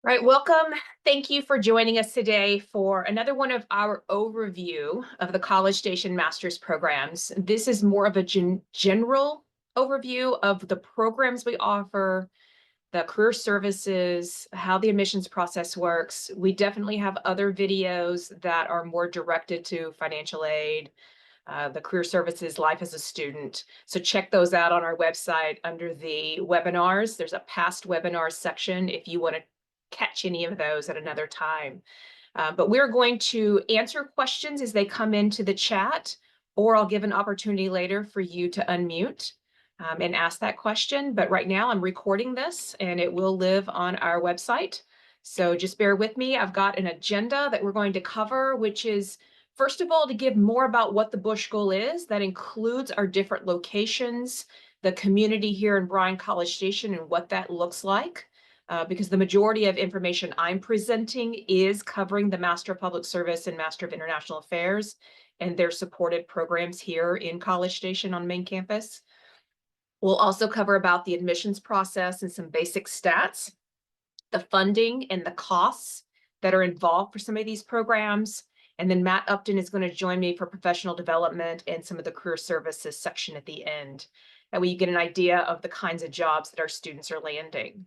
Right, welcome. Thank you for joining us today for another one of our overview of the College Station Master's programs. This is more of a general overview of the programs we offer, the career services, how the admissions process works. We definitely have other videos that are more directed to financial aid, the career services, life as a student. So check those out on our website under the webinars. There's a past webinars section if you want to catch any of those at another time. But we're going to answer questions as they come into the chat, or I'll give an opportunity later for you to unmute and ask that question. But right now I'm recording this and it will live on our website. So just bear with me. I've got an agenda that we're going to cover, which is first of all, to give more about what the Bush School is. That includes our different locations, the community here in Bryan College Station and what that looks like. Because the majority of information I'm presenting is covering the Master of Public Service and Master of International Affairs and their supported programs here in College Station on main campus. We'll also cover about the admissions process and some basic stats, the funding and the costs that are involved for some of these programs. And then Matt Upton is going to join me for professional development and some of the career services section at the end. That way you get an idea of the kinds of jobs that our students are landing.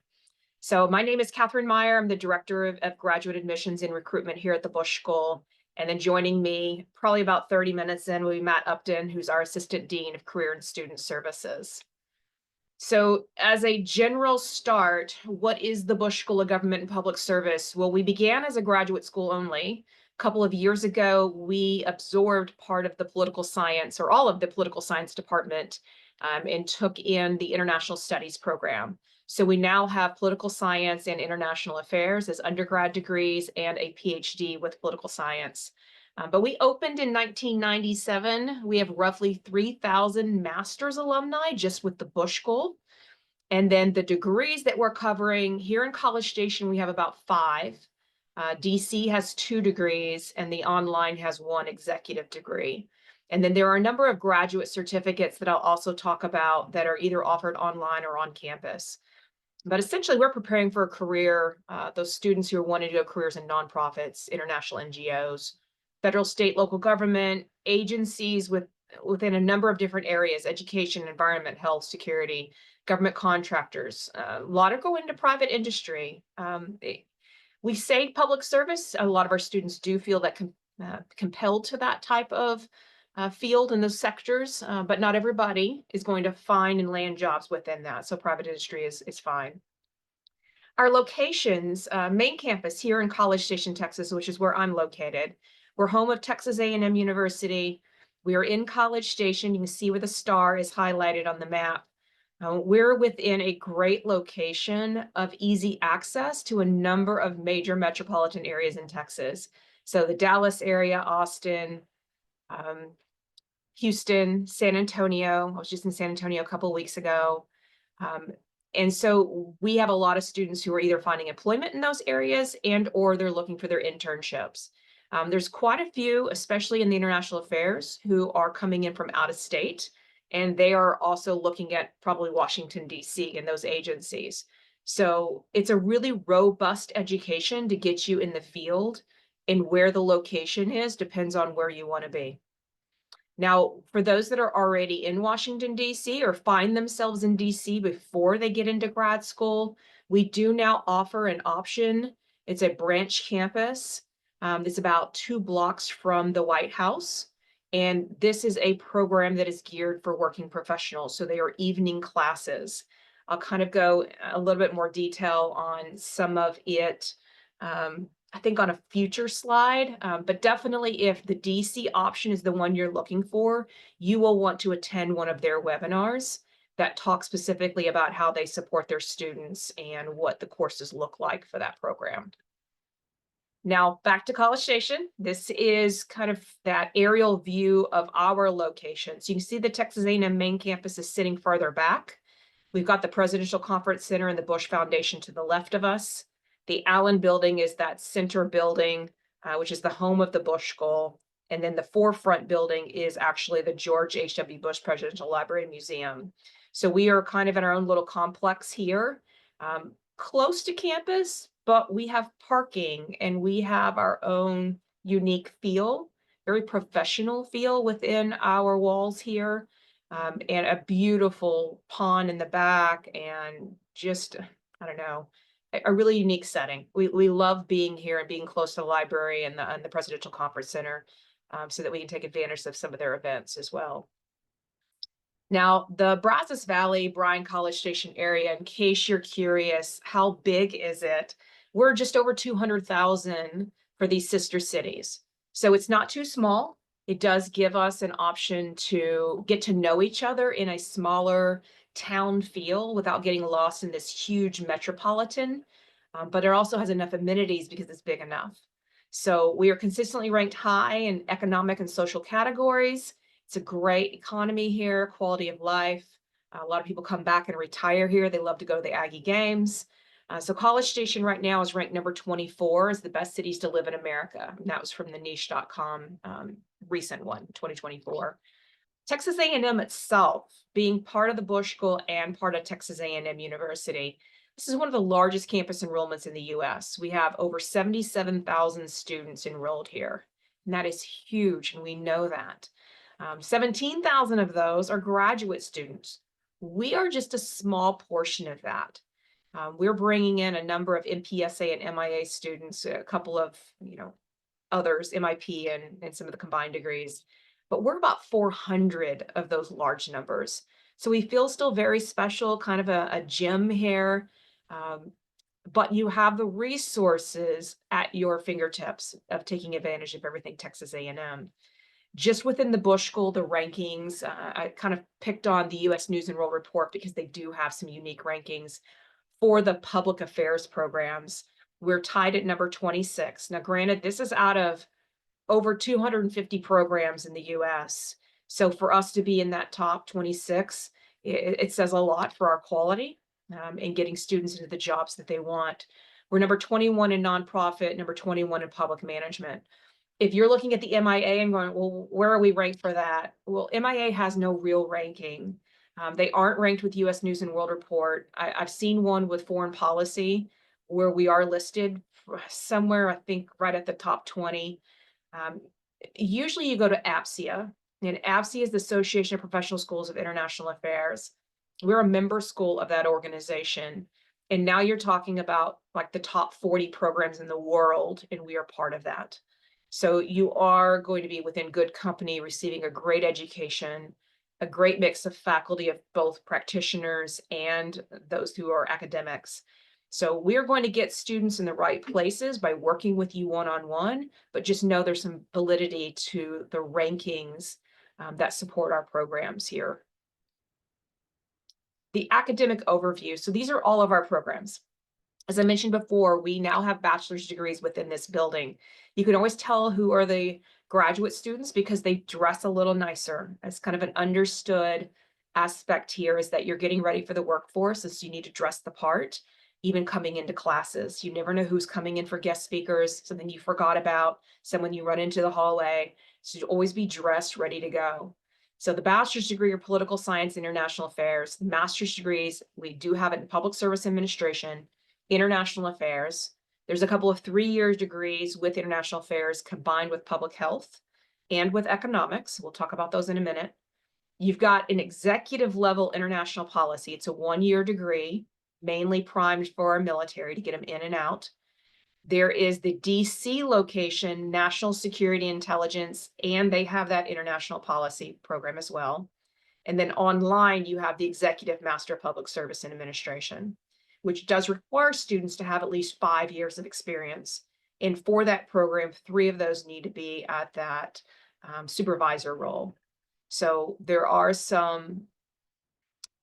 So my name is Catherine Meyer. I'm the Director of Graduate Admissions and Recruitment here at the Bush School. And then joining me, probably about 30 minutes in, will be Matt Upton, who's our Assistant Dean of Career and Student Services. So as a general start, what is the Bush School of Government and Public Service? Well, we began as a graduate school only. A couple of years ago, we absorbed part of the political science or all of the political science department and took in the international studies program. So we now have political science and international affairs as undergrad degrees and a PhD with political science. But we opened in 1997. We have roughly 3,000 master's alumni just with the Bush School. And then the degrees that we're covering here in College Station, we have about 5. DC has 2 degrees and the online has 1 executive degree. And then there are a number of graduate certificates that I'll also talk about that are either offered online or on campus. But essentially, we're preparing for a career, those students who are wanting to go careers in nonprofits, international NGOs, federal, state, local government, agencies within a number of different areas, education, environment, health, security, government contractors. A lot are going into private industry. We say public service. A lot of our students do feel that compelled to that type of field in those sectors, but not everybody is going to find and land jobs within that. So private industry is fine. Our locations, main campus here in College Station, Texas, which is where I'm located. We're home of Texas A&M University. We are in College Station. You can see where the star is highlighted on the map. We're within a great location of easy access to a number of major metropolitan areas in Texas. So the Dallas area, Austin, Houston, San Antonio. I was just in San Antonio a couple of weeks ago. And so we have a lot of students who are either finding employment in those areas and or they're looking for their internships. There's quite a few, especially in the international affairs, who are coming in from out of state. And they are also looking at probably Washington, D.C. and those agencies. So it's a really robust education to get you in the field, and where the location is depends on where you want to be. Now, for those that are already in Washington, D.C. or find themselves in D.C. before they get into grad school, we do now offer an option. It's a branch campus. It's about 2 blocks from the White House. And this is a program that is geared for working professionals. So they are evening classes. I'll kind of go a little bit more detail on some of it. I think on a future slide, but definitely if the DC option is the one you're looking for, you will want to attend one of their webinars that talk specifically about how they support their students and what the courses look like for that program. Now back to College Station. This is kind of that aerial view of our location. So you can see the Texas A&M main campus is sitting further back. We've got the Presidential Conference Center and the Bush Foundation to the left of us. The Allen Building is that center building, which is the home of the Bush School. And then the forefront building is actually the George H.W. Bush Presidential Library and Museum. So we are kind of in our own little complex here, close to campus, but we have parking and we have our own unique feel, very professional feel within our walls here, and a beautiful pond in the back, and just, I don't know, a really unique setting. We love being here and being close to the library and the Presidential Conference Center, so that we can take advantage of some of their events as well. Now, the Brazos Valley, Bryan College Station area, in case you're curious, how big is it? We're just over 200,000 for these sister cities. So it's not too small. It does give us an option to get to know each other in a smaller town feel without getting lost in this huge metropolitan. But it also has enough amenities because it's big enough. So we are consistently ranked high in economic and social categories. It's a great economy here, quality of life. A lot of people come back and retire here. They love to go to the Aggie games. So College Station right now is ranked number 24 as the best cities to live in America. And that was from the niche.com recent one, 2024. Texas A&M itself, being part of the Bush School and part of Texas A&M University, this is one of the largest campus enrollments in the US. We have over 77,000 students enrolled here, and that is huge, and we know that. 17,000 of those are graduate students. We are just a small portion of that. We're bringing in a number of MPSA and MIA students, a couple of, others, MIP and some of the combined degrees, but we're about 400 of those large numbers. So we feel still very special, kind of a gem here, but you have the resources at your fingertips of taking advantage of everything Texas A&M. Just within the Bush School, the rankings, I kind of picked on the US News and World Report because they do have some unique rankings for the public affairs programs. We're tied at number 26. Now, granted, this is out of over 250 programs in the US. So for us to be in that top 26, it says a lot for our quality and getting students into the jobs that they want. We're number 21 in nonprofit, number 21 in public management. If you're looking at the MIA and going, well, where are we ranked for that? Well, MIA has no real ranking. They aren't ranked with US News and World Report. I've seen one with foreign policy where we are listed somewhere, I think, right at the top 20. Usually you go to APSIA, and APSIA is the Association of Professional Schools of International Affairs. We're a member school of that organization. And now you're talking about like the top 40 programs in the world, and we are part of that. So you are going to be within good company, receiving a great education, a great mix of faculty of both practitioners and those who are academics. So we're going to get students in the right places by working with you one-on-one, but just know there's some validity to the rankings that support our programs here. The academic overview. So these are all of our programs. As I mentioned before, we now have bachelor's degrees within this building. You can always tell who are the graduate students because they dress a little nicer. As kind of an understood aspect here is that you're getting ready for the workforce, so you need to dress the part, even coming into classes. You never know who's coming in for guest speakers, something you forgot about, someone you run into the hallway. So you always be dressed, ready to go. So the bachelor's degree are political science, international affairs. The master's degrees, we do have it in public service administration, international affairs. There's a couple of 3-year degrees with international affairs combined with public health and with economics. We'll talk about those in a minute. You've got an executive level international policy. It's a 1-year degree, mainly primed for our military to get them in and out. There is the DC location, National Security Intelligence, and they have that international policy program as well. And then online, you have the Executive Master of Public Service and Administration, which does require students to have at least 5 years of experience. And for that program, 3 of those need to be at that supervisor role. So there are some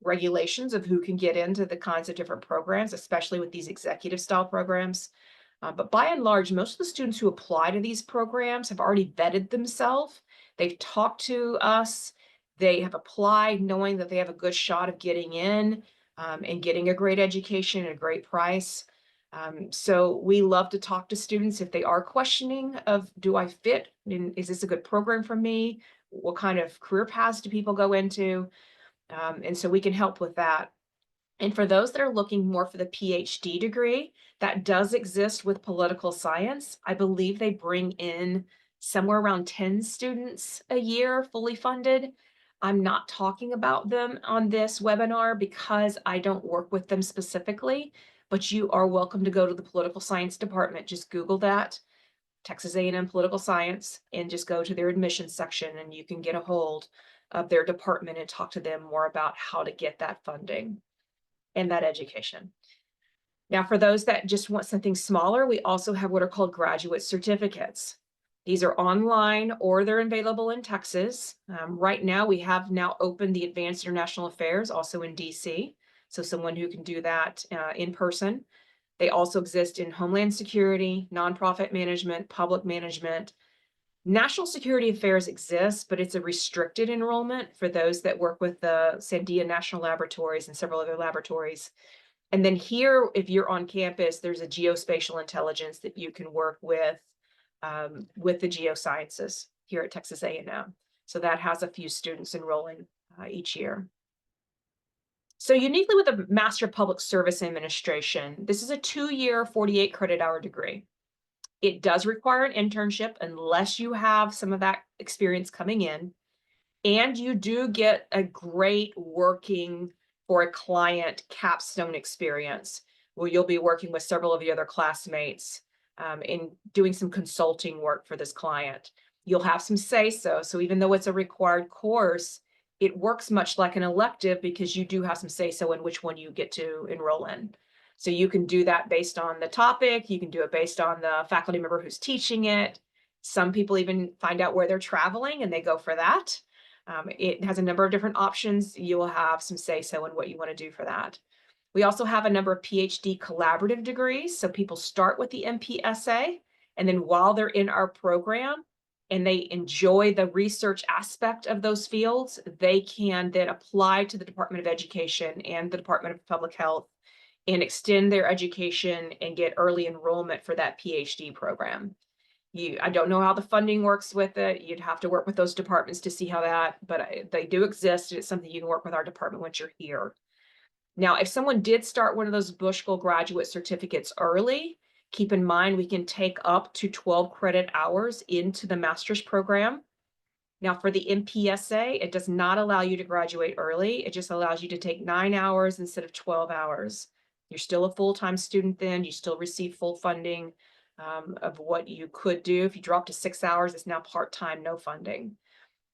regulations of who can get into the kinds of different programs, especially with these executive style programs. But by and large, most of the students who apply to these programs have already vetted themselves. They've talked to us. They have applied knowing that they have a good shot of getting in and getting a great education at a great price. So we love to talk to students if they are questioning of, do I fit? Is this a good program for me? What kind of career paths do people go into? And so we can help with that. And for those that are looking more for the PhD degree, that does exist with political science. I believe they bring in somewhere around 10 students a year fully funded. I'm not talking about them on this webinar because I don't work with them specifically, but you are welcome to go to the political science department. Just Google that, Texas A&M political science, and just go to their admissions section and you can get a hold of their department and talk to them more about how to get that funding and that education. Now, for those that just want something smaller, we also have what are called graduate certificates. These are online or they're available in Texas. Right now, we have now opened the Advanced International Affairs, also in DC. So someone who can do that in person. They also exist in Homeland Security, nonprofit management, public management. National Security Affairs exists, but it's a restricted enrollment for those that work with the Sandia National Laboratories and several other laboratories. And then here, if you're on campus, there's a geospatial intelligence that you can work with the geosciences here at Texas A&M. So that has a few students enrolling each year. So uniquely with the Master of Public Service Administration, this is a 2-year, 48 credit hour degree. It does require an internship unless you have some of that experience coming in. And you do get a great working for a client capstone experience where you'll be working with several of the other classmates in doing some consulting work for this client. You'll have some say-so. So even though it's a required course, it works much like an elective because you do have some say-so in which one you get to enroll in. So you can do that based on the topic. You can do it based on the faculty member who's teaching it. Some people even find out where they're traveling and they go for that. It has a number of different options. You will have some say-so in what you want to do for that. We also have a number of PhD collaborative degrees. So people start with the MPSA, and then while they're in our program and they enjoy the research aspect of those fields, they can then apply to the Department of Education and the Department of Public Health and extend their education and get early enrollment for that PhD program. I don't know how the funding works with it. You'd have to work with those departments to see how that, but they do exist. It's something you can work with our department once you're here. Now, if someone did start one of those Bushkill graduate certificates early, keep in mind we can take up to 12 credit hours into the master's program. Now, for the MPSA, it does not allow you to graduate early. It just allows you to take 9 hours instead of 12 hours. You're still a full-time student then. You still receive full funding of what you could do. If you drop to 6 hours, it's now part-time, no funding.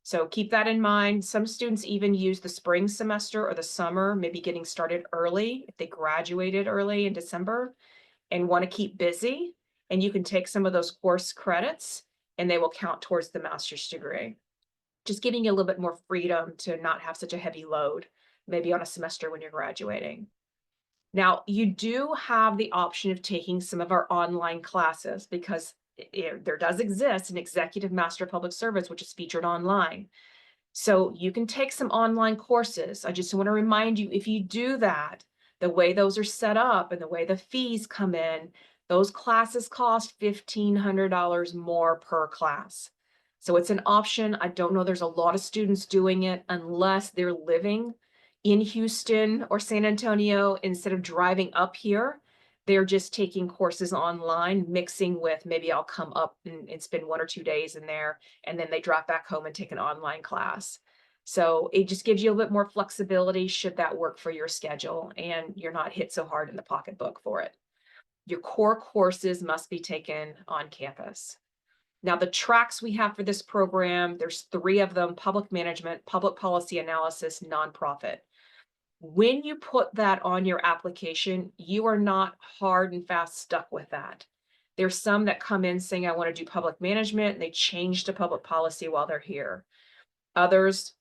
So keep that in mind. Some students even use the spring semester or the summer, maybe getting started early if they graduated early in December and want to keep busy. And you can take some of those course credits and they will count towards the master's degree. Just giving you a little bit more freedom to not have such a heavy load, maybe on a semester when you're graduating. Now, you do have the option of taking some of our online classes because there does exist an Executive Master of Public Service, which is featured online. So you can take some online courses. I just want to remind you, if you do that, the way those are set up and the way the fees come in, those classes cost $1,500 more per class. So it's an option. I don't know there's a lot of students doing it unless they're living in Houston or San Antonio. Instead of driving up here, they're just taking courses online, mixing with maybe I'll come up and spend 1 or 2 days in there, and then they drop back home and take an online class. So it just gives you a little bit more flexibility should that work for your schedule and you're not hit so hard in the pocketbook for it. Your core courses must be taken on campus. Now, the tracks we have for this program, there's 3 of them: public management, public policy analysis, nonprofit. When you put that on your application, you are not hard and fast stuck with that. There's some that come in saying, I want to do public management, and they change to public policy while they're here. Others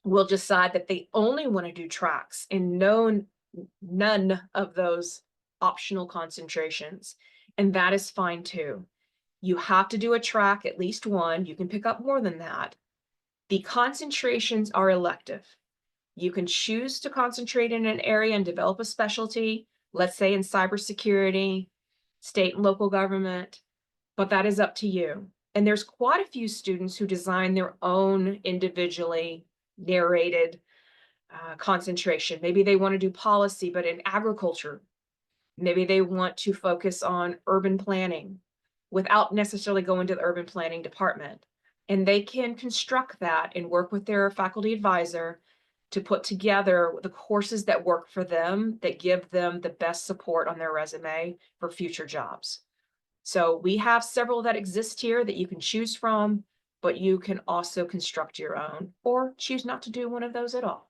will decide that they only want to do tracks and none of those optional concentrations. And that is fine too. You have to do a track, at least one. You can pick up more than that. The concentrations are elective. You can choose to concentrate in an area and develop a specialty, let's say in cybersecurity, state and local government, but that is up to you. And there's quite a few students who design their own individually narrated concentration. Maybe they want to do policy, but in agriculture. Maybe they want to focus on urban planning without necessarily going to the urban planning department. And they can construct that and work with their faculty advisor to put together the courses that work for them, that give them the best support on their resume for future jobs. So we have several that exist here that you can choose from, but you can also construct your own or choose not to do one of those at all.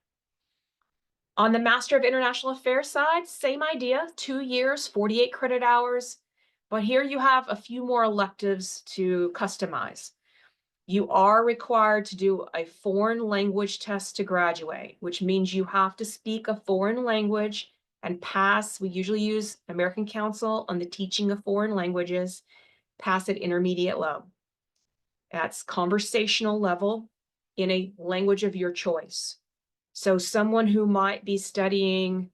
On the Master of International Affairs side, same idea, 2 years, 48 credit hours, but here you have a few more electives to customize. You are required to do a foreign language test to graduate, which means you have to speak a foreign language and pass. We usually use American Council on the Teaching of Foreign Languages, pass at intermediate low. That's conversational level in a language of your choice. So someone who might be studying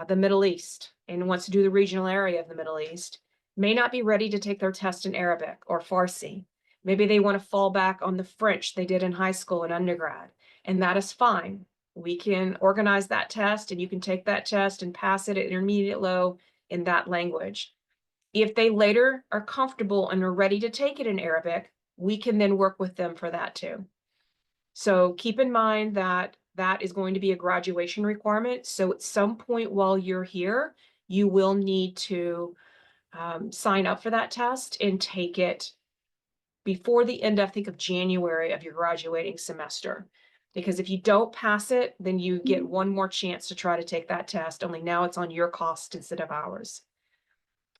the Middle East and wants to do the regional area of the Middle East may not be ready to take their test in Arabic or Farsi. Maybe they want to fall back on the French they did in high school and undergrad, and that is fine. We can organize that test and you can take that test and pass it at intermediate low in that language. If they later are comfortable and are ready to take it in Arabic, we can then work with them for that too. So keep in mind that that is going to be a graduation requirement. So at some point while you're here, you will need to sign up for that test and take it before the end, I think, of January of your graduating semester. Because if you don't pass it, then you get one more chance to try to take that test, only now it's on your cost instead of ours.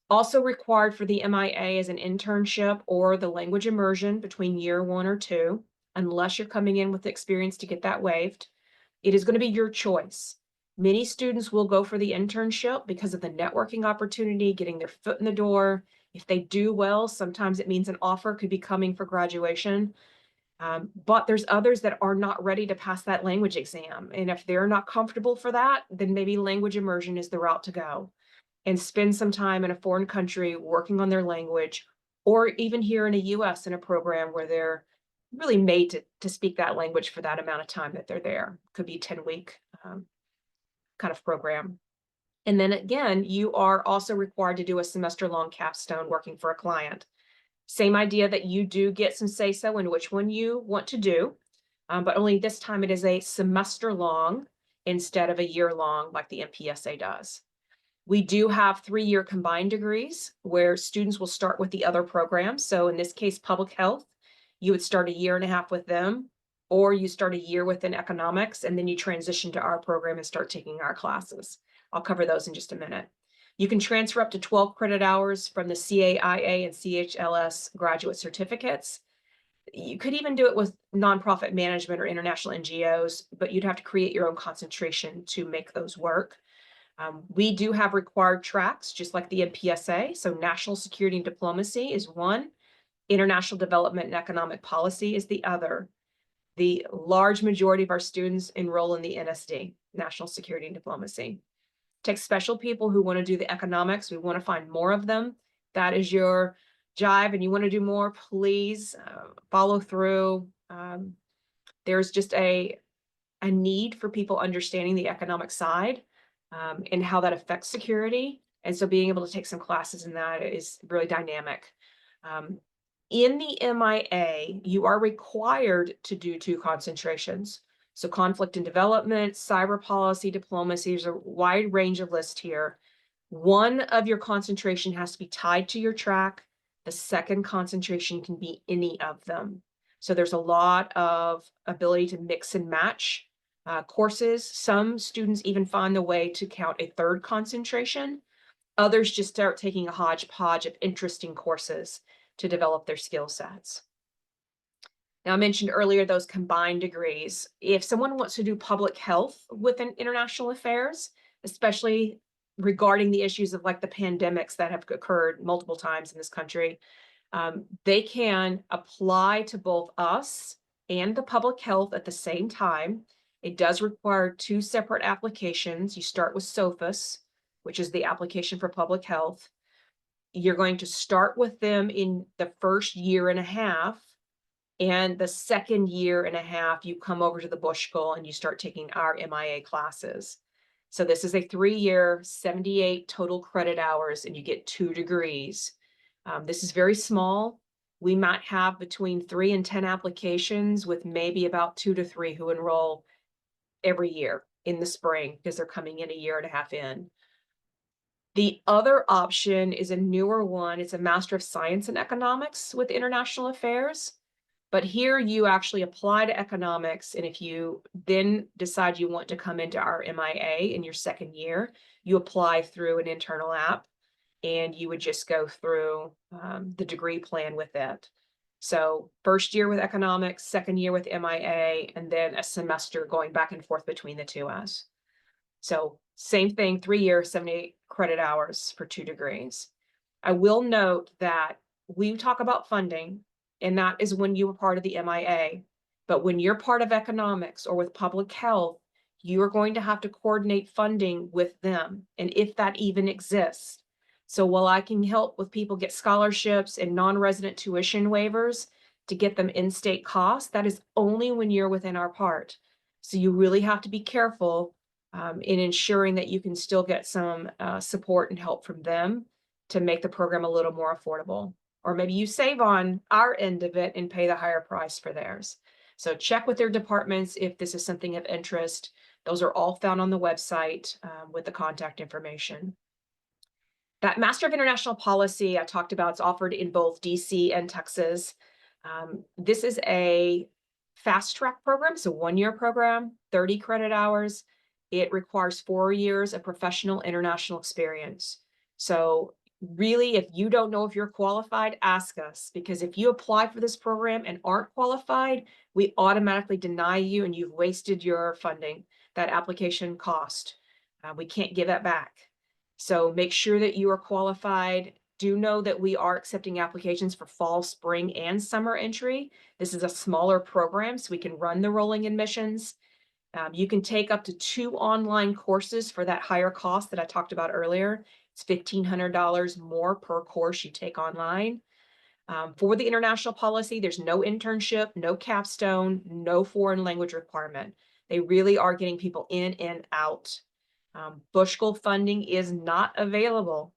Also required for the MIA is an internship or the language immersion between year 1 or 2, unless you're coming in with experience to get that waived. It is going to be your choice. Many students will go for the internship because of the networking opportunity, getting their foot in the door. If they do well, sometimes it means an offer could be coming for graduation. But there's others that are not ready to pass that language exam. And if they're not comfortable for that, then maybe language immersion is the route to go and spend some time in a foreign country working on their language, or even here in the US in a program where they're really made to speak that language for that amount of time that they're there. Could be 10-week kind of program. And then again, you are also required to do a semester-long capstone working for a client. Same idea that you do get some say-so in which one you want to do, but only this time it is a semester-long instead of a year-long like the MPSA does. We do have 3-year combined degrees where students will start with the other programs. So in this case, public health, you would start a year and a half with them, or you start a year within economics, and then you transition to our program and start taking our classes. I'll cover those in just a minute. You can transfer up to 12 credit hours from the CAIA and CHLS graduate certificates. You could even do it with nonprofit management or international NGOs, but you'd have to create your own concentration to make those work. We do have required tracks, just like the MPSA. So national security and diplomacy is one. International development and economic policy is the other. The large majority of our students enroll in the NSD, national security and diplomacy. Take special people who want to do the economics. We want to find more of them. That is your jive and you want to do more, please follow through. There's just a need for people understanding the economic side and how that affects security. And so being able to take some classes in that is really dynamic. In the MIA, you are required to do 2 concentrations. So conflict and development, cyber policy, diplomacy, there's a wide range of lists here. One of your concentration has to be tied to your track. The second concentration can be any of them. So there's a lot of ability to mix and match courses. Some students even find the way to count a 3rd concentration. Others just start taking a hodgepodge of interesting courses to develop their skill sets. Now, I mentioned earlier those combined degrees. If someone wants to do public health within international affairs, especially regarding the issues of like the pandemics that have occurred multiple times in this country, they can apply to both us and the public health at the same time. It does require 2 separate applications. You start with SOFUS, which is the application for public health. You're going to start with them in the first year and a half, And the second year and a half, you come over to the Bushkill and you start taking our MIA classes. So this is a 3-year, 78 total credit hours, and you get 2 degrees. This is very small. We might have between 3 and 10 applications, with maybe about 2 to 3 who enroll every year in the spring because they're coming in a year and a half in. The other option is a newer one. It's a Master of Science in Economics with International Affairs. But here you actually apply to economics, and if you then decide you want to come into our MIA in your second year, you apply through an internal app, and you would just go through the degree plan with it. So first year with economics, second year with MIA, and then a semester going back and forth between the two as. So same thing, 3 years, 78 credit hours for 2 degrees. I will note that we talk about funding, and that is when you are part of the MIA. But when you're part of economics or with public health, you are going to have to coordinate funding with them, and if that even exists. So while I can help with people get scholarships and non-resident tuition waivers to get them in-state costs, that is only when you're within our part. So you really have to be careful in ensuring that you can still get some support and help from them to make the program a little more affordable. Or maybe you save on our end of it and pay the higher price for theirs. So check with their departments if this is something of interest. Those are all found on the website with the contact information. That Master of International Policy I talked about is offered in both DC and Texas. This is a fast track program, so 1-year program, 30 credit hours. It requires 4 years of professional international experience. So really, if you don't know if you're qualified, ask us, because if you apply for this program and aren't qualified, we automatically deny you and you've wasted your funding, that application cost. We can't give that back. So make sure that you are qualified. Do know that we are accepting applications for fall, spring, and summer entry. This is a smaller program, so we can run the rolling admissions. You can take up to 2 online courses for that higher cost that I talked about earlier. It's $1,500 more per course you take online. For the international policy, there's no internship, no capstone, no foreign language requirement. They really are getting people in and out. Bushkill funding is not available,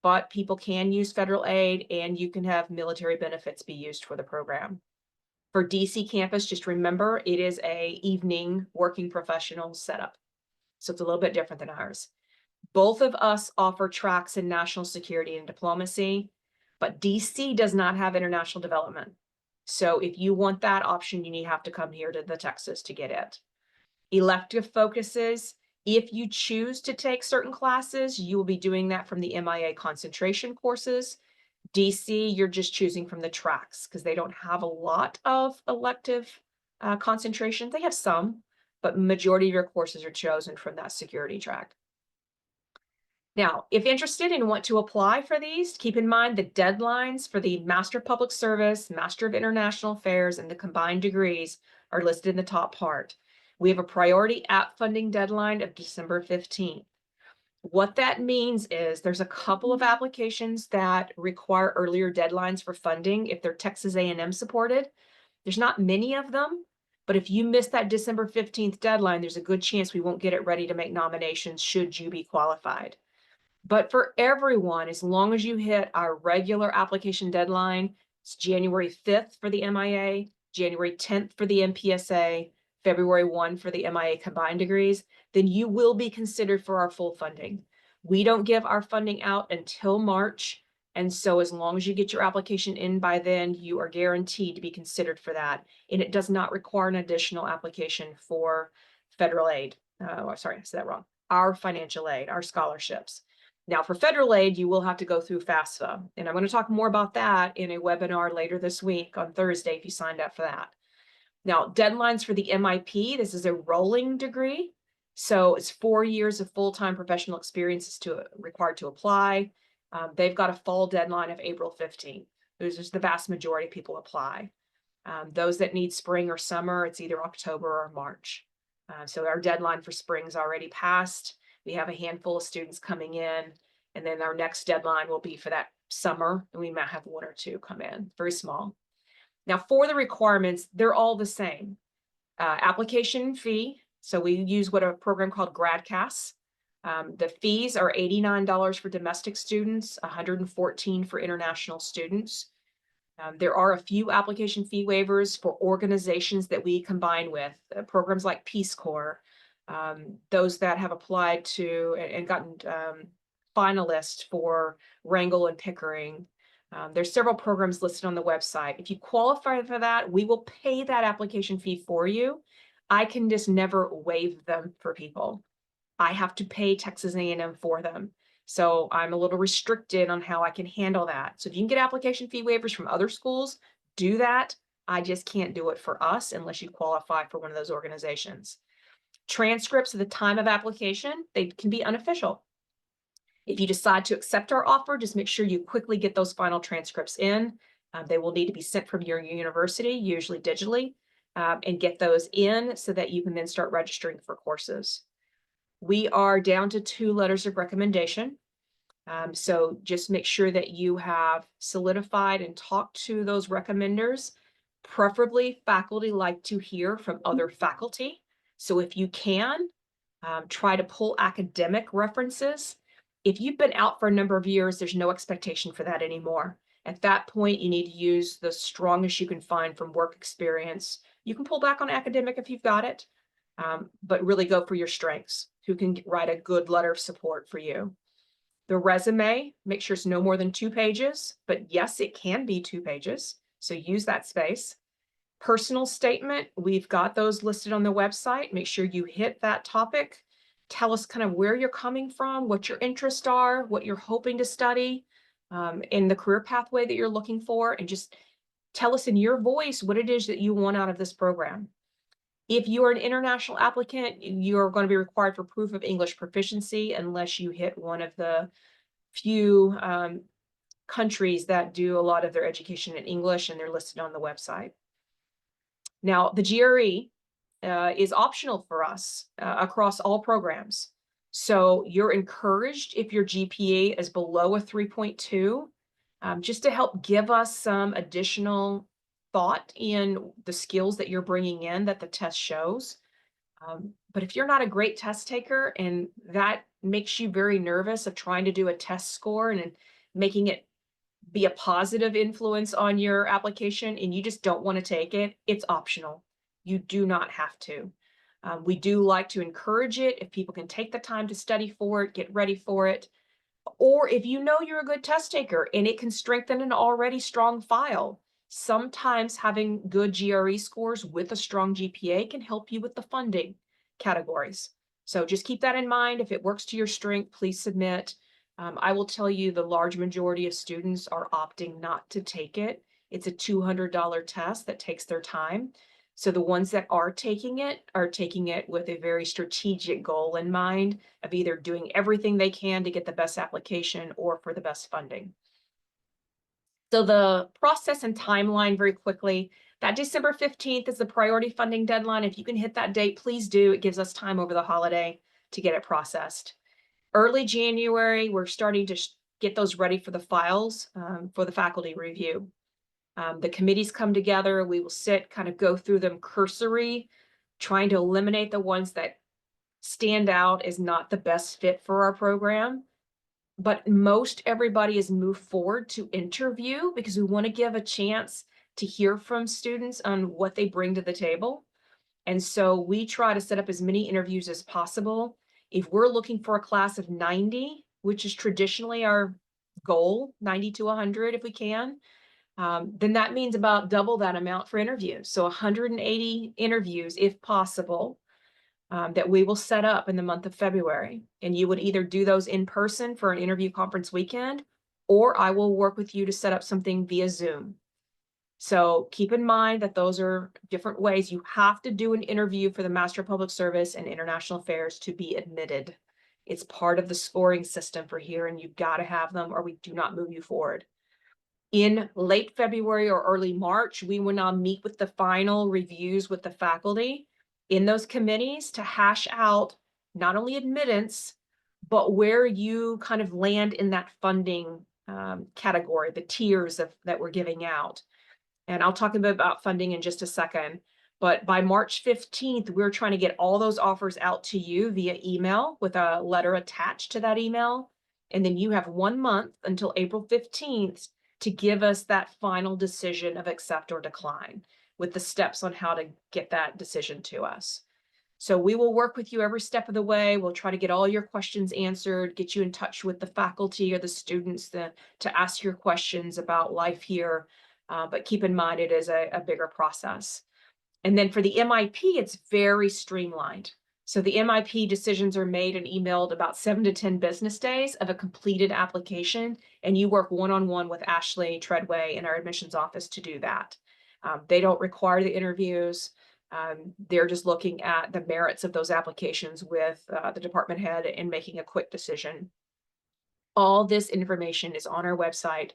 but people can use federal aid, and you can have military benefits be used for the program. For DC campus, just remember, it is a evening working professional setup. So it's a little bit different than ours. Both of us offer tracks in national security and diplomacy, but DC does not have international development. So if you want that option, you have to come here to the Texas to get it. Elective focuses, if you choose to take certain classes, you will be doing that from the MIA concentration courses. DC, you're just choosing from the tracks because they don't have a lot of elective concentration. They have some, but majority of your courses are chosen from that security track. Now, if interested and want to apply for these, keep in mind the deadlines for the Master of Public Service, Master of International Affairs, and the combined degrees are listed in the top part. We have a priority app funding deadline of December 15th. What that means is there's a couple of applications that require earlier deadlines for funding if they're Texas A&M supported. There's not many of them, but if you miss that December 15th deadline, there's a good chance we won't get it ready to make nominations should you be qualified. But for everyone, as long as you hit our regular application deadline, it's January 5th for the MIA, January 10th for the MPSA, February 1 for the MIA combined degrees, then you will be considered for our full funding. We don't give our funding out until March. And so as long as you get your application in by then, you are guaranteed to be considered for that. And it does not require an additional application for federal aid. Sorry, I said that wrong. Our financial aid, our scholarships. Now, for federal aid, you will have to go through FAFSA, and I'm going to talk more about that in a webinar later this week on Thursday if you signed up for that. Now, deadlines for the MIP, this is a rolling degree, so it's 4 years of full-time professional experience required to apply. They've got a fall deadline of April 15th. Those are the vast majority of people apply. Those that need spring or summer, it's either October or March. So our deadline for spring is already passed. We have a handful of students coming in, and then our next deadline will be for that summer, and we might have 1 or 2 come in, very small. Now, for the requirements, they're all the same. Application fee. So we use a program called GradCast. The fees are $89 for domestic students, $114 for international students. There are a few application fee waivers for organizations that we combine with, programs like Peace Corps, those that have applied to and gotten finalists for Wrangell and Pickering. There's several programs listed on the website. If you qualify for that, we will pay that application fee for you. I can just never waive them for people. I have to pay Texas A&M for them. So I'm a little restricted on how I can handle that. So if you can get application fee waivers from other schools, do that. I just can't do it for us unless you qualify for one of those organizations. Transcripts at the time of application, they can be unofficial. If you decide to accept our offer, just make sure you quickly get those final transcripts in. They will need to be sent from your university, usually digitally, and get those in so that you can then start registering for courses. We are down to 2 letters of recommendation. So just make sure that you have solidified and talked to those recommenders. Preferably, faculty like to hear from other faculty. So if you can, try to pull academic references. If you've been out for a number of years, there's no expectation for that anymore. At that point, you need to use the strongest you can find from work experience. You can pull back on academic if you've got it, but really go for your strengths. Who can write a good letter of support for you? The resume, make sure it's no more than 2 pages, but yes, it can be 2 pages. So use that space. Personal statement, we've got those listed on the website. Make sure you hit that topic. Tell us kind of where you're coming from, what your interests are, what you're hoping to study, in the career pathway that you're looking for, and just tell us in your voice what it is that you want out of this program. If you are an international applicant, you're going to be required for proof of English proficiency unless you hit one of the few countries that do a lot of their education in English, and they're listed on the website. Now, the GRE is optional for us across all programs. So you're encouraged if your GPA is below a 3.2, just to help give us some additional thought in the skills that you're bringing in that the test shows. But if you're not a great test taker and that makes you very nervous of trying to do a test score and making it be a positive influence on your application and you just don't want to take it, it's optional. You do not have to. We do like to encourage it if people can take the time to study for it, get ready for it. Or if you know you're a good test taker and it can strengthen an already strong file. Sometimes having good GRE scores with a strong GPA can help you with the funding categories. So just keep that in mind. If it works to your strength, please submit. I will tell you the large majority of students are opting not to take it. It's a $200 test that takes their time. So the ones that are taking it with a very strategic goal in mind of either doing everything they can to get the best application or for the best funding. So the process and timeline very quickly, that December 15th is the priority funding deadline. If you can hit that date, please do. It gives us time over the holiday to get it processed. Early January, we're starting to get those ready for the files for the faculty review. The committees come together. We will sit, kind of go through them cursory, trying to eliminate the ones that stand out as not the best fit for our program. But most everybody has moved forward to interview because we want to give a chance to hear from students on what they bring to the table. And so we try to set up as many interviews as possible. If we're looking for a class of 90, which is traditionally our goal, 90 to 100 if we can, then that means about double that amount for interviews. So 180 interviews, if possible, that we will set up in the month of February. And you would either do those in person for an interview conference weekend, or I will work with you to set up something via Zoom. So keep in mind that those are different ways. You have to do an interview for the Master of Public Service and International Affairs to be admitted. It's part of the scoring system for here, and you've got to have them or we do not move you forward. In late February or early March, we will now meet with the final reviews with the faculty in those committees to hash out not only admittance, but where you kind of land in that funding category, the tiers that we're giving out. And I'll talk a bit about funding in just a second. But by March 15th, we're trying to get all those offers out to you via email with a letter attached to that email. And then you have 1 month until April 15th to give us that final decision of accept or decline with the steps on how to get that decision to us. So we will work with you every step of the way. We'll try to get all your questions answered, get you in touch with the faculty or the students to ask your questions about life here. But keep in mind, it is a bigger process. And then for the MIP, it's very streamlined. So the MIP decisions are made and emailed about 7 to 10 business days of a completed application, and you work one-on-one with Ashley Treadway in our admissions office to do that. They don't require the interviews. They're just looking at the merits of those applications with the department head and making a quick decision. All this information is on our website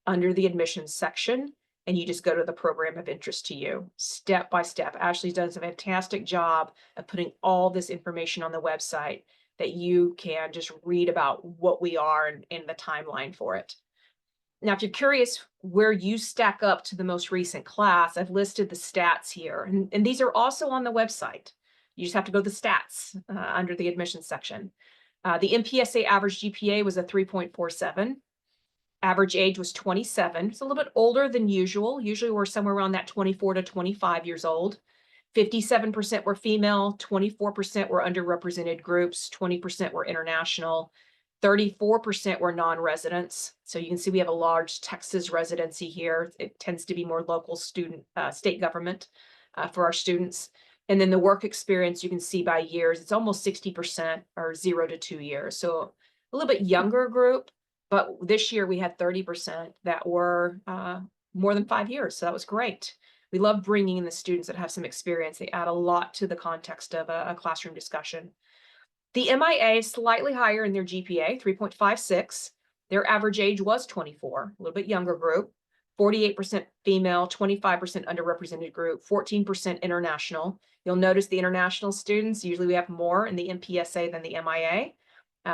under the admissions section, and you just go to the program of interest to you, step by step. Ashley's done a fantastic job of putting all this information on the website that you can just read about what we are and the timeline for it. Now, if you're curious where you stack up to the most recent class, I've listed the stats here, and these are also on the website. You just have to go to the stats under the admissions section. The MPSA average GPA was a 3.47. Average age was 27. It's a little bit older than usual. Usually we're somewhere around that 24 to 25 years old. 57% were female, 24% were underrepresented groups, 20% were international, 34% were non-residents. So you can see we have a large Texas residency here. It tends to be more local student, state government for our students. And then the work experience, you can see by years, it's almost 60% or 0 to 2 years. So a little bit younger group, but this year we had 30% that were more than 5 years. So that was great. We love bringing in the students that have some experience. They add a lot to the context of a classroom discussion. The MIA slightly higher in their GPA, 3.56. Their average age was 24, a little bit younger group. 48% female, 25% underrepresented group, 14% international. You'll notice the international students, usually we have more in the MPSA than the MIA,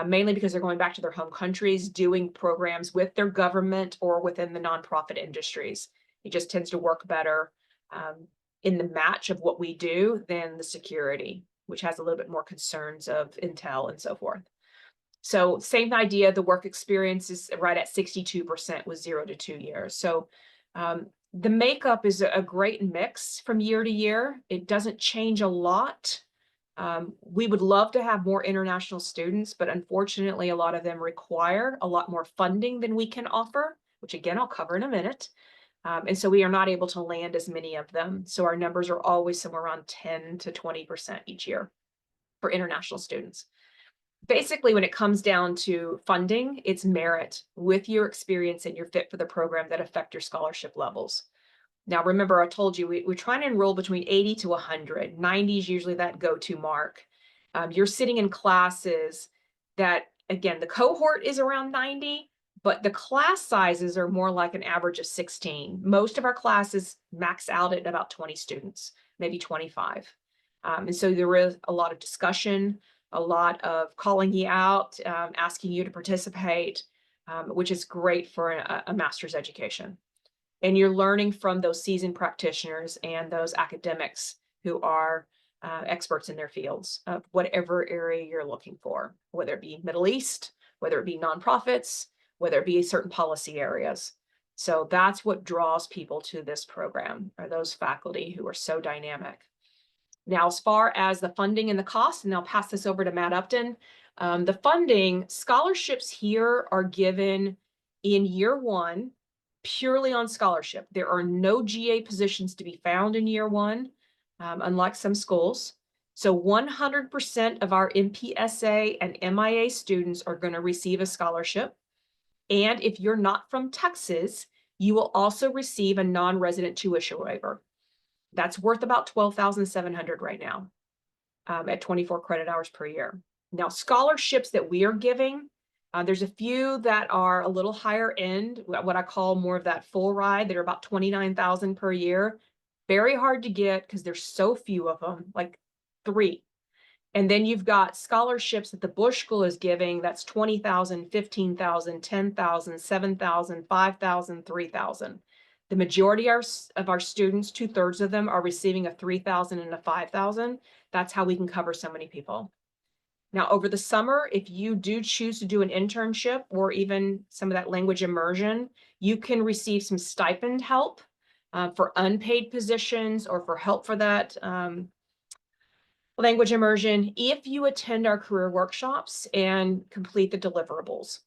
mainly because they're going back to their home countries, doing programs with their government or within the nonprofit industries. It just tends to work better in the match of what we do than the security, which has a little bit more concerns of intel and so forth. So same idea, the work experience is right at 62% with 0 to 2 years. So the makeup is a great mix from year to year. It doesn't change a lot. We would love to have more international students, but unfortunately, a lot of them require a lot more funding than we can offer, which again, I'll cover in a minute. And so we are not able to land as many of them. So our numbers are always somewhere around 10 to 20% each year for international students. Basically, when it comes down to funding, it's merit with your experience and your fit for the program that affect your scholarship levels. Now, remember, I told you we're trying to enroll between 80 to 100. 90 is usually that go-to mark. You're sitting in classes that, again, the cohort is around 90, but the class sizes are more like an average of 16. Most of our classes max out at about 20 students, maybe 25. And so there is a lot of discussion, a lot of calling you out, asking you to participate, which is great for a master's education. And you're learning from those seasoned practitioners and those academics who are experts in their fields of whatever area you're looking for, whether it be Middle East, whether it be nonprofits, whether it be certain policy areas. So that's what draws people to this program, are those faculty who are so dynamic. Now, as far as the funding and the cost, and I'll pass this over to Matt Upton, the funding, scholarships here are given in year one purely on scholarship. There are no GA positions to be found in year one, unlike some schools. So 100% of our MPSA and MIA students are going to receive a scholarship. And if you're not from Texas, you will also receive a non-resident tuition waiver. That's worth about $12,700 right now at 24 credit hours per year. Now, scholarships that we are giving, there's a few that are a little higher end, what I call more of that full ride. They're about $29,000 per year. Very hard to get because there's so few of them, like 3. And then you've got scholarships that the Bush School is giving. That's $20,000, $15,000, $10,000, $7,000, $5,000, $3,000. The majority of our students, 2/3 of them, are receiving a 3,000 and a 5,000. That's how we can cover so many people. Now, over the summer, if you do choose to do an internship or even some of that language immersion, you can receive some stipend help for unpaid positions or for help for that language immersion if you attend our career workshops and complete the deliverables.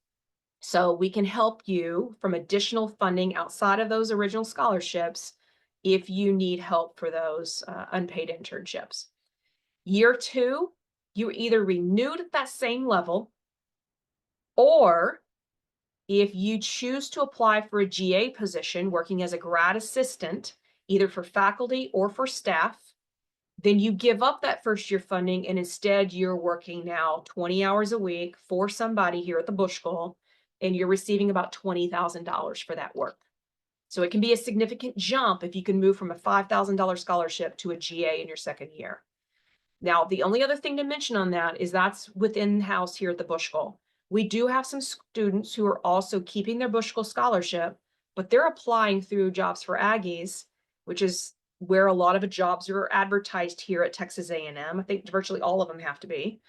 So we can help you from additional funding outside of those original scholarships if you need help for those unpaid internships. Year 2, you're either renewed at that same level, or if you choose to apply for a GA position working as a grad assistant, either for faculty or for staff, then you give up that first year funding and instead you're working now 20 hours a week for somebody here at the Bush School, and you're receiving about $20,000 for that work. So it can be a significant jump if you can move from a $5,000 scholarship to a GA in your second year. Now, the only other thing to mention on that is that's within house here at the Bush School. We do have some students who are also keeping their Bush School scholarship, but they're applying through Jobs for Aggies, which is where a lot of the jobs are advertised here at Texas A&M. I think virtually all of them have to be.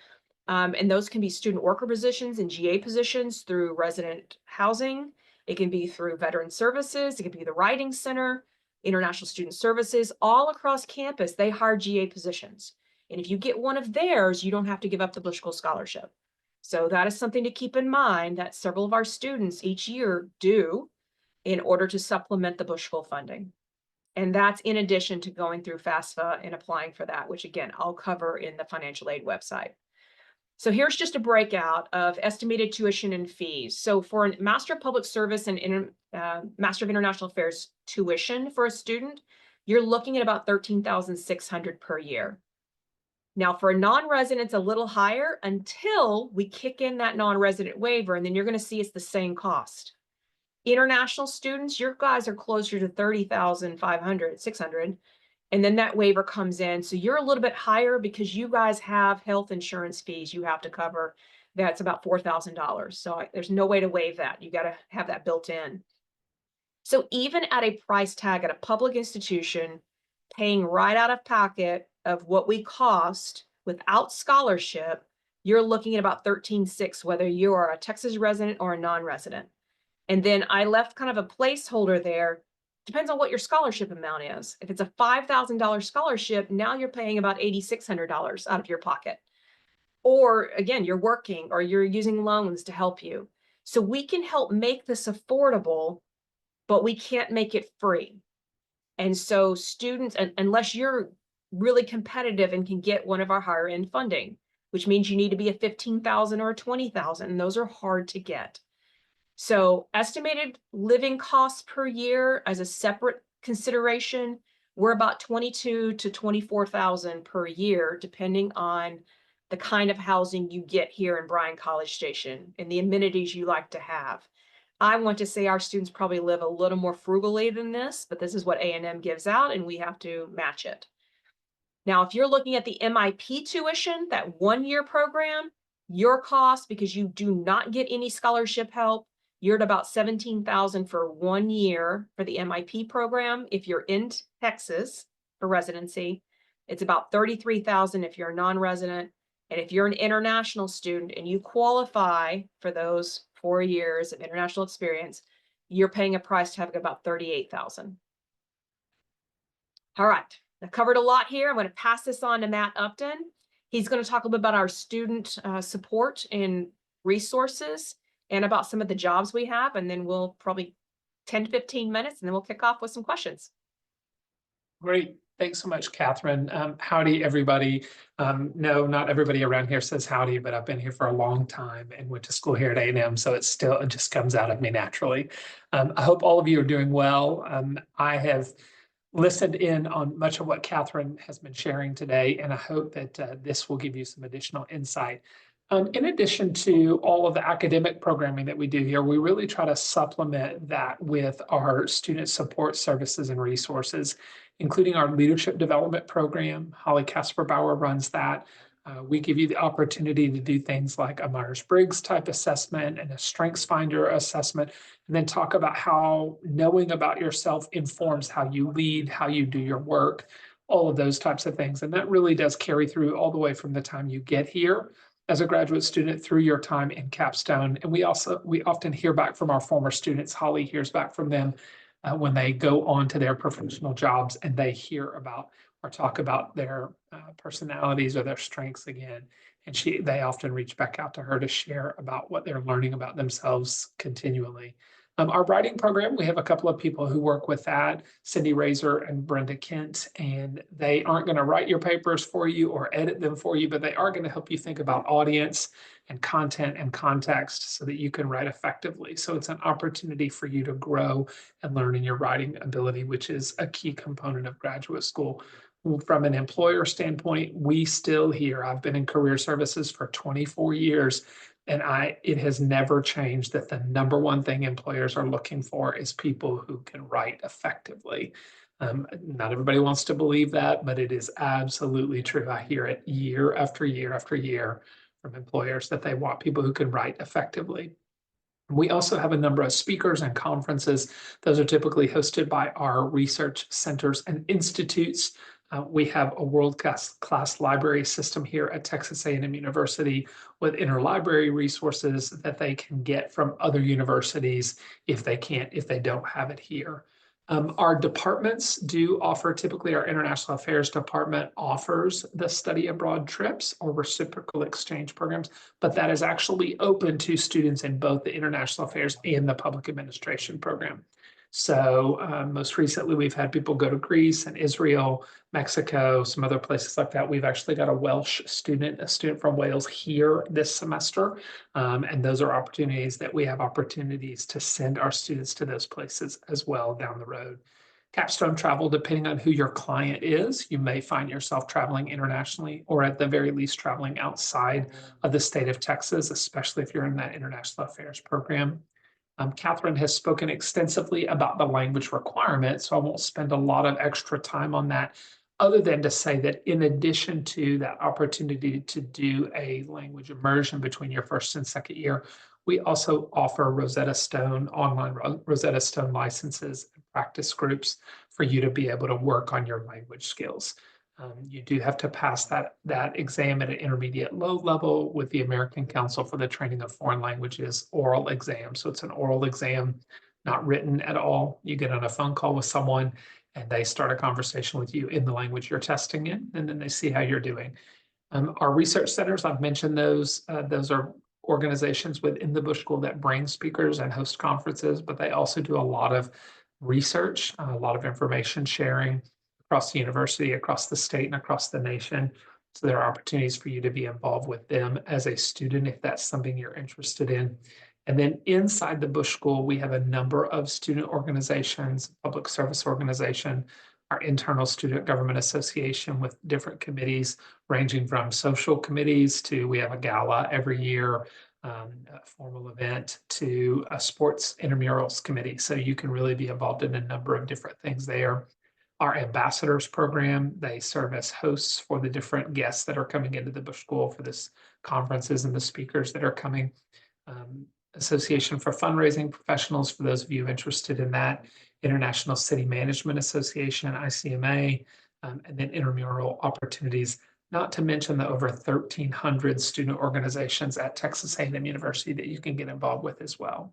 And those can be student worker positions and GA positions through resident housing. It can be through veteran services. It can be the Writing Center, International Student Services. All across campus, they hire GA positions. And if you get one of theirs, you don't have to give up the Bush School scholarship. So that is something to keep in mind that several of our students each year do in order to supplement the Bush School funding. And that's in addition to going through FAFSA and applying for that, which again, I'll cover in the financial aid website. So here's just a breakout of estimated tuition and fees. So for a Master of Public Service and Master of International Affairs tuition for a student, you're looking at about $13,600 per year. Now for a non-resident, it's a little higher until we kick in that non-resident waiver, and then you're going to see it's the same cost. International students, your guys are closer to 30,500, 600, and then that waiver comes in. So you're a little bit higher because you guys have health insurance fees you have to cover. That's about $4,000. So there's no way to waive that. You got to have that built in. So even at a price tag at a public institution, paying right out of pocket of what we cost without scholarship, you're looking at about $13,600, whether you are a Texas resident or a non-resident. And then I left kind of a placeholder there. Depends on what your scholarship amount is. If it's a $5,000 scholarship, now you're paying about $8,600 out of your pocket. Or again, you're working or you're using loans to help you. So we can help make this affordable, but we can't make it free. And so students, unless you're really competitive and can get one of our higher end funding, which means you need to be a 15,000 or a 20,000, and those are hard to get. So estimated living costs per year as a separate consideration, we're about 22 to 24,000 per year, depending on the kind of housing you get here in Bryan College Station and the amenities you like to have. I want to say our students probably live a little more frugally than this, but this is what A&M gives out and we have to match it. Now, if you're looking at the MIP tuition, that 1-year program, your cost, because you do not get any scholarship help, you're at about $17,000 for 1 year for the MIP program. If you're in Texas for residency, it's about $33,000 if you're a non-resident. And if you're an international student and you qualify for those 4 years of international experience, you're paying a price tag of about $38,000. All right, I covered a lot here. I'm going to pass this on to Matt Upton. He's going to talk a little bit about our student support and resources and about some of the jobs we have, and then we'll probably 10 to 15 minutes, and then we'll kick off with some questions. Great. Thanks so much, Catherine. Howdy, everybody. No, not everybody around here says howdy, but I've been here for a long time and went to school here at A&M, so it just comes out of me naturally. I hope all of you are doing well. I have listened in on much of what Catherine has been sharing today, and I hope that this will give you some additional insight. In addition to all of the academic programming that we do here, we really try to supplement that with our student support services and resources, including our leadership development program. Holly Kasper-Bauer runs that. We give you the opportunity to do things like a Myers-Briggs type assessment and a StrengthsFinder assessment, and then talk about how knowing about yourself informs how you lead, how you do your work, all of those types of things. And that really does carry through all the way from the time you get here as a graduate student through your time in Capstone. And we often hear back from our former students. Holly hears back from them when they go on to their professional jobs and they hear about or talk about their personalities or their strengths again. And they often reach back out to her to share about what they're learning about themselves continually. Our writing program, we have a couple of people who work with that, Cindy Razor and Brenda Kent, and they aren't going to write your papers for you or edit them for you, but they are going to help you think about audience and content and context so that you can write effectively. So it's an opportunity for you to grow and learn in your writing ability, which is a key component of graduate school. From an employer standpoint, we still hear, I've been in career services for 24 years, and it has never changed that the number one thing employers are looking for is people who can write effectively. Not everybody wants to believe that, but it is absolutely true. I hear it year after year after year from employers that they want people who can write effectively. We also have a number of speakers and conferences. Those are typically hosted by our research centers and institutes. We have a world-class library system here at Texas A&M University with interlibrary resources that they can get from other universities if they don't have it here. Our departments do offer, typically our international affairs department offers the study abroad trips or reciprocal exchange programs, but that is actually open to students in both the international affairs and the public administration program. So most recently, we've had people go to Greece and Israel, Mexico, some other places like that. We've actually got a student from Wales here this semester. And those are opportunities that we have opportunities to send our students to those places as well down the road. Capstone travel, depending on who your client is, you may find yourself traveling internationally or at the very least traveling outside of the state of Texas, especially if you're in that international affairs program. Catherine has spoken extensively about the language requirement, so I won't spend a lot of extra time on that, other than to say that in addition to that opportunity to do a language immersion between your first and second year, we also offer online Rosetta Stone licenses and practice groups for you to be able to work on your language skills. You do have to pass that exam at an intermediate low level with the American Council for the Training of Foreign Languages oral exam. So it's an oral exam, not written at all. You get on a phone call with someone and they start a conversation with you in the language you're testing in, and then they see how you're doing. Our research centers, I've mentioned those. Those are organizations within the Bush School that bring speakers and host conferences, but they also do a lot of research, a lot of information sharing across the university, across the state, and across the nation. So there are opportunities for you to be involved with them as a student if that's something you're interested in. And then inside the Bush School, we have a number of student organizations, public service organization, our internal student government association with different committees ranging from social committees to we have a gala every year, a formal event to a sports intramurals committee. So you can really be involved in a number of different things there. Our ambassadors program, they serve as hosts for the different guests that are coming into the Bush School for this conferences and the speakers that are coming. Association for Fundraising Professionals, for those of you interested in that, International City Management Association, ICMA, and then intramural opportunities, not to mention the over 1,300 student organizations at Texas A&M University that you can get involved with as well.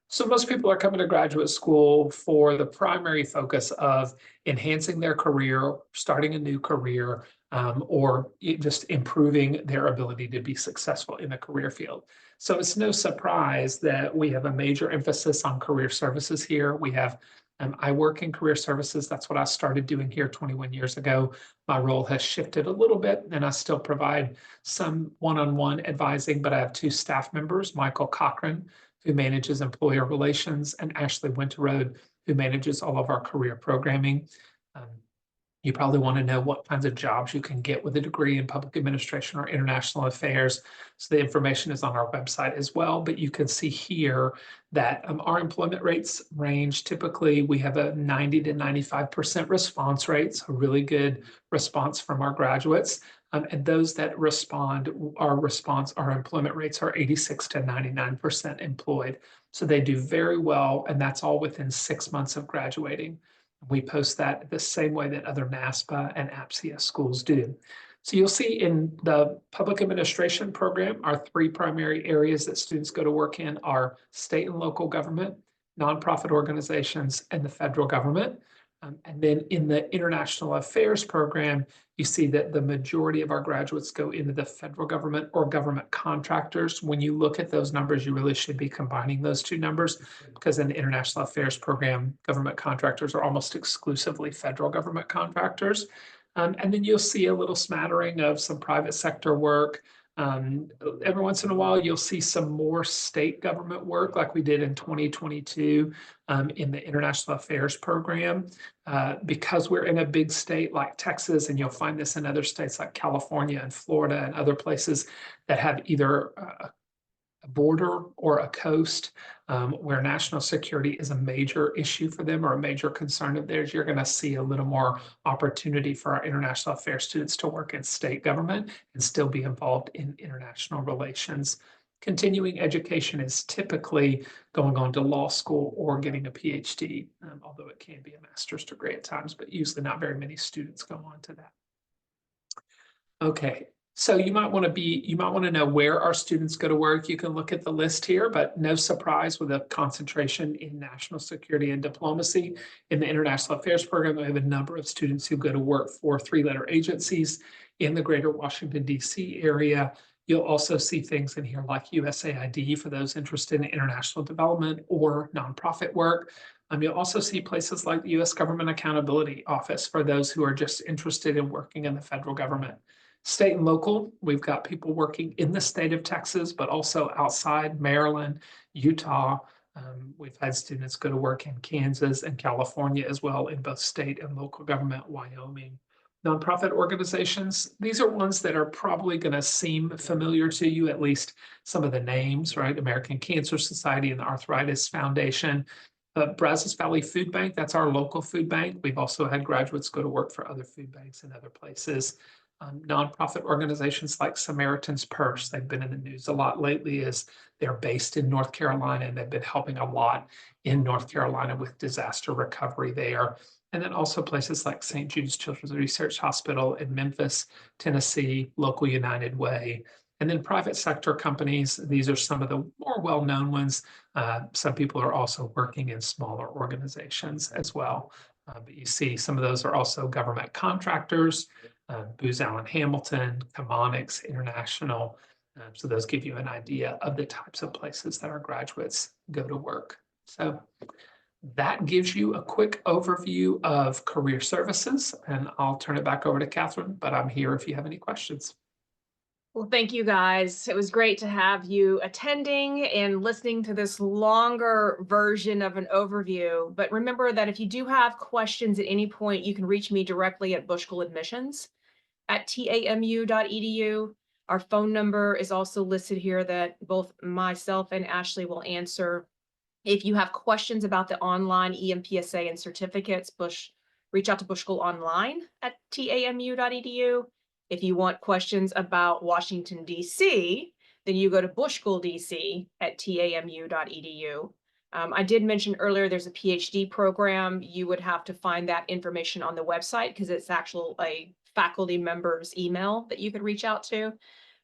So most people are coming to graduate school for the primary focus of enhancing their career, starting a new career, or just improving their ability to be successful in the career field. So it's no surprise that we have a major emphasis on career services here. I work in career services. That's what I started doing here 21 years ago. My role has shifted a little bit, and I still provide some one-on-one advising, but I have two staff members, Michael Cochran, who manages employer relations, and Ashley Winterroad, who manages all of our career programming. You probably want to know what kinds of jobs you can get with a degree in public administration or international affairs. So the information is on our website as well, but you can see here that our employment rates range. Typically, we have a 90 to 95% response rate, so really good response from our graduates. And those that respond, our employment rates are 86 to 99% employed. So they do very well, and that's all within 6 months of graduating. We post that the same way that other NASPA and APSIA schools do. So you'll see in the public administration program, our three primary areas that students go to work in are state and local government, nonprofit organizations, and the federal government. And then in the international affairs program, you see that the majority of our graduates go into the federal government or government contractors. When you look at those numbers, you really should be combining those two numbers, because in the international affairs program, government contractors are almost exclusively federal government contractors. And then you'll see a little smattering of some private sector work. Every once in a while, you'll see some more state government work like we did in 2022 in the international affairs program. Because we're in a big state like Texas, and you'll find this in other states like California and Florida and other places that have either a border or a coast where national security is a major issue for them or a major concern of theirs, you're going to see a little more opportunity for our international affairs students to work in state government and still be involved in international relations. Continuing education is typically going on to law school or getting a PhD, although it can be a master's degree at times, but usually not very many students go on to that. Okay, so you might want to know where our students go to work. You can look at the list here, but no surprise with a concentration in national security and diplomacy. In the international affairs program, we have a number of students who go to work for three-letter agencies in the greater Washington, D.C. area. You'll also see things in here like USAID for those interested in international development or nonprofit work. You'll also see places like the U.S. Government Accountability Office for those who are just interested in working in the federal government. State and local, we've got people working in the state of Texas, but also outside Maryland, Utah. We've had students go to work in Kansas and California as well, in both state and local government, Wyoming. Nonprofit organizations, these are ones that are probably going to seem familiar to you, at least some of the names, right? American Cancer Society and the Arthritis Foundation. Brazos Valley Food Bank, that's our local food bank. We've also had graduates go to work for other food banks in other places. Nonprofit organizations like Samaritan's Purse, they've been in the news a lot lately as they're based in North Carolina, and they've been helping a lot in North Carolina with disaster recovery there. And then also places like St. Jude's Children's Research Hospital in Memphis, Tennessee, local United Way. And then private sector companies, these are some of the more well-known ones. Some people are also working in smaller organizations as well. But you see some of those are also government contractors, Booz Allen Hamilton, Chemonics International. So those give you an idea of the types of places that our graduates go to work. So that gives you a quick overview of career services, and I'll turn it back over to Catherine, but I'm here if you have any questions. Well, thank you guys. It was great to have you attending and listening to this longer version of an overview. But remember that if you do have questions at any point, you can reach me directly at bushkilladmissions@tamu.edu. Our phone number is also listed here that both myself and Ashley will answer. If you have questions about the online EMPSA and certificates, reach out to bushkilonline@tamu.edu. If you want questions about Washington, D.C., then you go to bushkildc@tamu.edu. I did mention earlier there's a PhD program. You would have to find that information on the website because it's actually a faculty member's email that you could reach out to.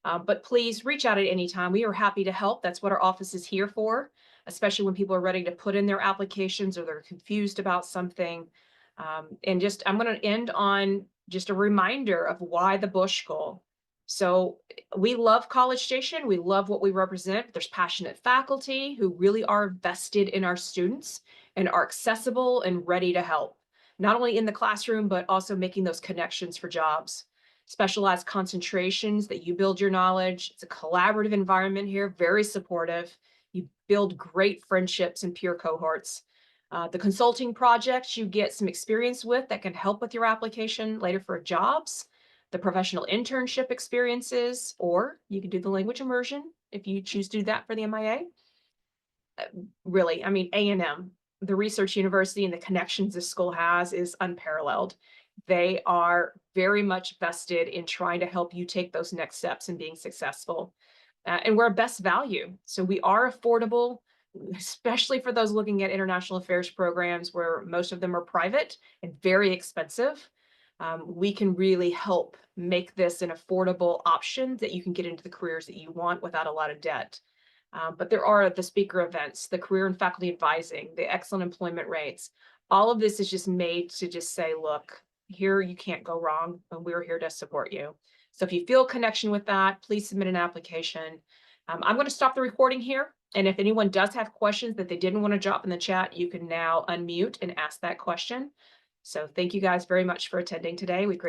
But please reach out at any time. We are happy to help. That's what our office is here for, especially when people are ready to put in their applications or they're confused about something. And I'm going to end on just a reminder of why the Bushkill. So we love College Station. We love what we represent. There's passionate faculty who really are vested in our students and are accessible and ready to help, not only in the classroom, but also making those connections for jobs. Specialized concentrations that you build your knowledge. It's a collaborative environment here, very supportive. You build great friendships and peer cohorts. The consulting projects you get some experience with that can help with your application later for jobs, the professional internship experiences, or you can do the language immersion if you choose to do that for the MIA. Really, I mean, A&M, the research university and the connections this school has is unparalleled. They are very much vested in trying to help you take those next steps and being successful. And we're a best value. So we are affordable, especially for those looking at international affairs programs where most of them are private and very expensive. We can really help make this an affordable option that you can get into the careers that you want without a lot of debt. But there are the speaker events, the career and faculty advising, the excellent employment rates. All of this is just made to just say, look, here you can't go wrong, and we're here to support you. So if you feel a connection with that, please submit an application. I'm going to stop the recording here. And if anyone does have questions that they didn't want to drop in the chat, you can now unmute and ask that question. So thank you guys very much for attending today. We